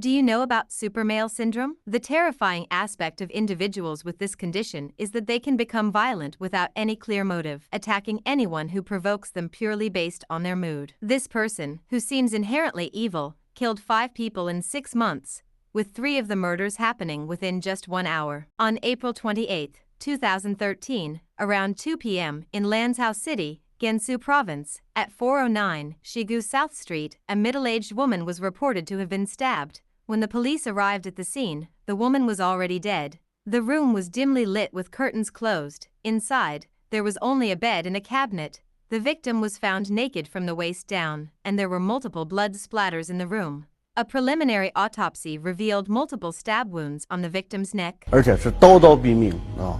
Do you know about supermale syndrome? The terrifying aspect of individuals with this condition is that they can become violent without any clear motive, attacking anyone who provokes them purely based on their mood. This person, who seems inherently evil, killed 5 people in 6 months, with 3 of the murders happening within just 1 hour. On April 28, 2013, around 2 p.m. in Lanzhou City, Gansu Province, at 409 Shigu South Street, a middle-aged woman was reported to have been stabbed. When the police arrived at the scene, the woman was already dead. The room was dimly lit with curtains closed. Inside, there was only a bed and a cabinet. The victim was found naked from the waist down, and there were multiple blood splatters in the room. A preliminary autopsy revealed multiple stab wounds on the victim's neck. 而且是刀刀毙命啊，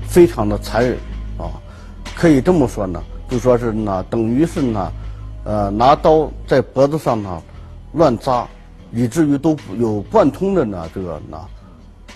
非常的残忍啊，可以这么说呢，就说是呢，等于是呢，拿刀在脖子上呢乱扎。 以至于都有贯通的呢这个呢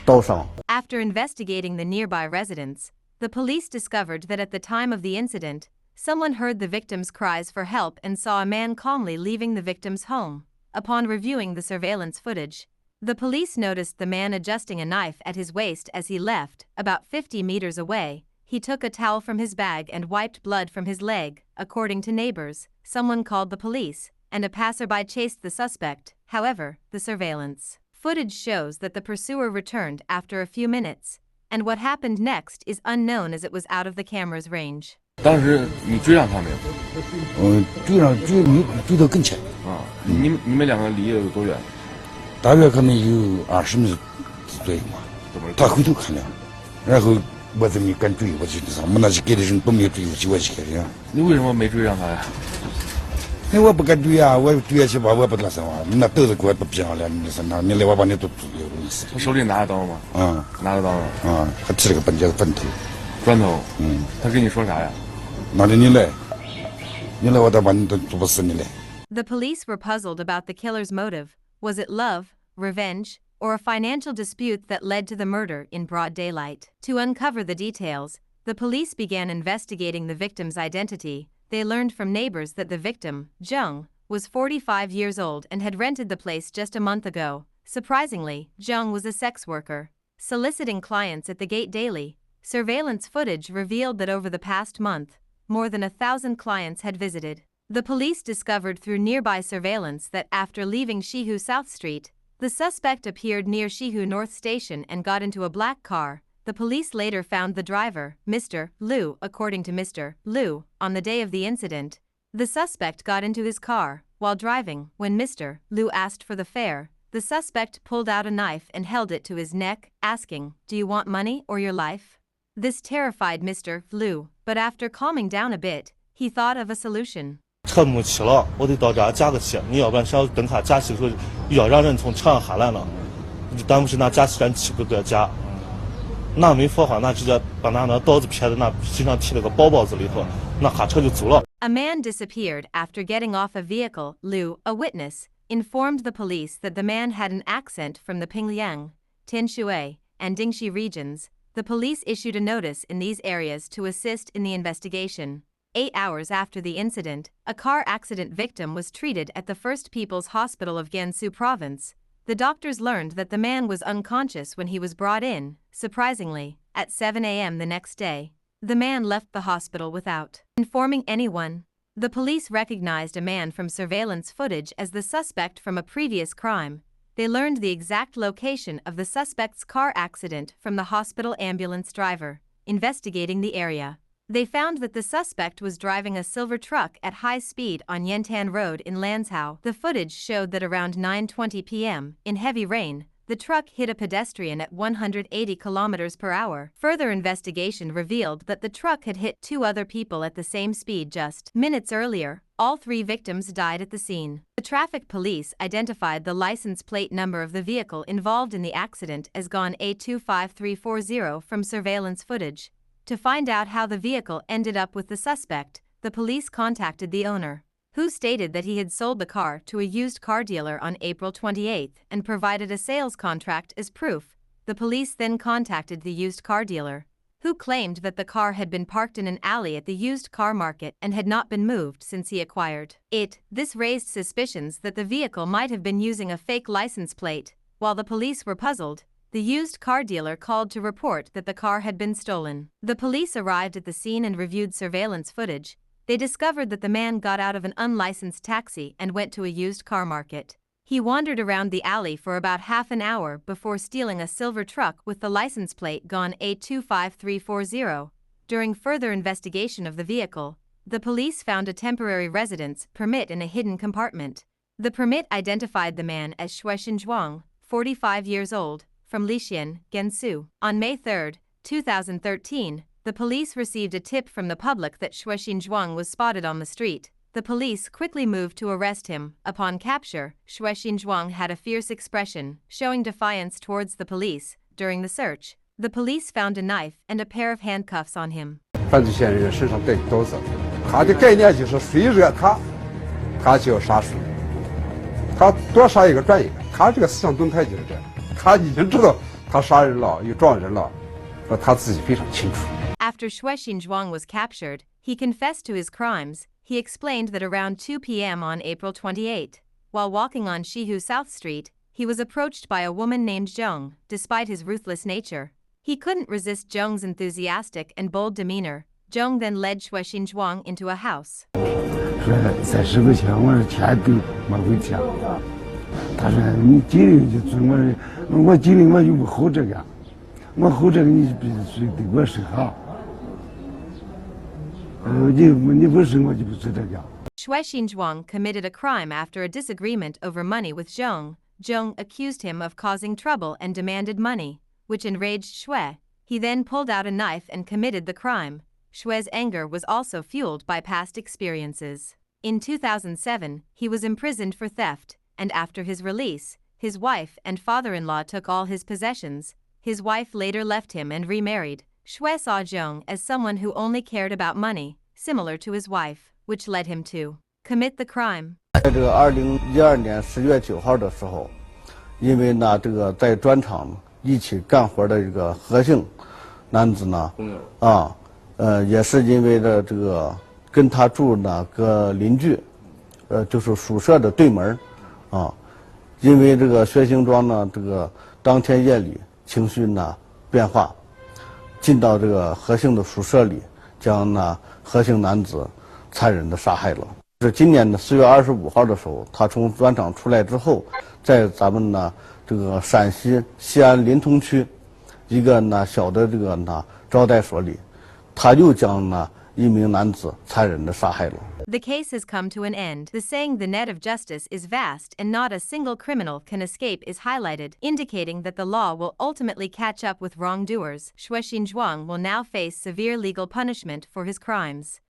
刀伤。 After investigating the nearby residents, the police discovered that at the time of the incident, someone heard the victim's cries for help and saw a man calmly leaving the victim's home. Upon reviewing the surveillance footage, the police noticed the man adjusting a knife at his waist as he left. About 50 meters away, he took a towel from his bag and wiped blood from his leg. According to neighbors, someone called the police, and a passerby chased the suspect. However, the surveillance footage shows that the pursuer returned after a few minutes, and what happened next is unknown as it was out of the camera's range. 当时你追上他没有？追到跟前。啊，你们两个离得有多远？大约可能有20米左右嘛。他回头看了，然后我就没敢追，我就上我那些给的人都没有追过去，我去看的。你为什么没追上他呀？ 那我不敢追啊！我追下去吧，我不打算啊！你那刀子给我都别上了，你说那你来我把你都有东西。他手里拿着刀吗？拿着刀了。还提了个砖头。砖头。他跟你说啥呀？那你来我再把你都做不死你来。 The police were puzzled about the killer's motive. Was it love, revenge, or a financial dispute that led to the murder in broad daylight? To uncover the details, the police began investigating the victim's identity. They learned from neighbors that the victim, Zheng, was 45 years old and had rented the place just a month ago. Surprisingly, Zheng was a sex worker, soliciting clients at the gate daily. Surveillance footage revealed that over the past month, more than 1,000 clients had visited. The police discovered through nearby surveillance that after leaving Shihu South Street, the suspect appeared near Shihu North Station and got into a black car. The police later found the driver, Mr. Liu. According to Mr. Liu, on the day of the incident, the suspect got into his car while driving. When Mr. Liu asked for the fare, the suspect pulled out a knife and held it to his neck, asking, "Do you want money or your life?" This terrified Mr. Liu, but after calming down a bit, he thought of a solution. 车没气了，我得到这儿加个气，你要不然想等他加气的时候，要让人从车上下来了，咱们是拿加气站气不给加。 那没说话，那直接把那刀子撇在那身上提了个包子里头，那下车就走了。 A man disappeared after getting off a vehicle. Liu, a witness, informed the police that the man had an accent from the Pingliang, Tianshui, and Dingxi regions. The police issued a notice in these areas to assist in the investigation. 8 hours after the incident, a car accident victim was treated at the First People's Hospital of Gansu Province. The doctors learned that the man was unconscious when he was brought in. Surprisingly, at 7 a.m. the next day, the man left the hospital without informing anyone. The police recognized a man from surveillance footage as the suspect from a previous crime. They learned the exact location of the suspect's car accident from the hospital ambulance driver. Investigating the area, they found that the suspect was driving a silver truck at high speed on Yantan Road in Lanzhou. The footage showed that around 9:20 p.m., in heavy rain, the truck hit a pedestrian at 180 kilometers per hour. Further investigation revealed that the truck had hit 2 other people at the same speed just minutes earlier. All 3 victims died at the scene. The traffic police identified the license plate number of the vehicle involved in the accident as GON A25340 from surveillance footage. To find out how the vehicle ended up with the suspect, the police contacted the owner, who stated that he had sold the car to a used car dealer on April 28 and provided a sales contract as proof. The police then contacted the used car dealer, who claimed that the car had been parked in an alley at the used car market and had not been moved since he acquired it. This raised suspicions that the vehicle might have been using a fake license plate. While the police were puzzled, the used car dealer called to report that the car had been stolen. The police arrived at the scene and reviewed surveillance footage. They discovered that the man got out of an unlicensed taxi and went to a used car market. He wandered around the alley for about half an hour before stealing a silver truck with the license plate gone A25340. During further investigation of the vehicle, the police found a temporary residence permit in a hidden compartment. The permit identified the man as Shuai Zhuang, 45 years old, from Lixian, Gansu. On May 3, 2013, the police received a tip from the public that Shuai Zhuang was spotted on the street. The police quickly moved to arrest him. Upon capture, Shuai Zhuang had a fierce expression, showing defiance towards the police. During the search, the police found a knife and a pair of handcuffs on him. 犯罪嫌疑人身上带刀子，他的概念就是谁惹他，他就要杀谁，他多杀一个赚一个，他这个思想动态就是这样，他已经知道他杀人了，又撞人了，他自己非常清楚。 After Shuai Zhuang was captured, he confessed to his crimes. He explained that around 2 p.m. on April 28, while walking on Shihu South Street, he was approached by a woman named Zheng. Despite his ruthless nature, he couldn't resist Zheng's enthusiastic and bold demeanor. Zheng then led Shuai Zhuang into a house. 说30块钱，我说钱都没回钱。他说你金领就准，我金领我又不吼这个，我吼这个你必须得我审哈。 Shuai Zhuang committed a crime after a disagreement over money with Zheng. Zheng accused him of causing trouble and demanded money, which enraged Shuai. He then pulled out a knife and committed the crime. Shuai's anger was also fueled by past experiences. In 2007, he was imprisoned for theft, and after his release, his wife and father-in-law took all his possessions. His wife later left him and remarried. Shuai saw Zheng as someone who only cared about money, similar to his wife, which led him to commit the crime. 在这个2012年10月9号的时候，因为呢这个在砖厂一起干活的这个何姓男子呢，也是因为的这个跟他住那个邻居，就是宿舍的对门，因为这个薛兴庄呢这个当天夜里情绪呢变化。 进到这个何姓的宿舍里，将那何姓男子残忍地杀害了。是今年的4月25号的时候，他从砖厂出来之后，在咱们呢这个陕西西安临潼区一个呢小的这个呢招待所里，他又将呢一名男子残忍地杀害了。 The case has come to an end. The saying the net of justice is vast and not a single criminal can escape is highlighted, indicating that the law will ultimately catch up with wrongdoers. Shuai Zhuang will now face severe legal punishment for his crimes.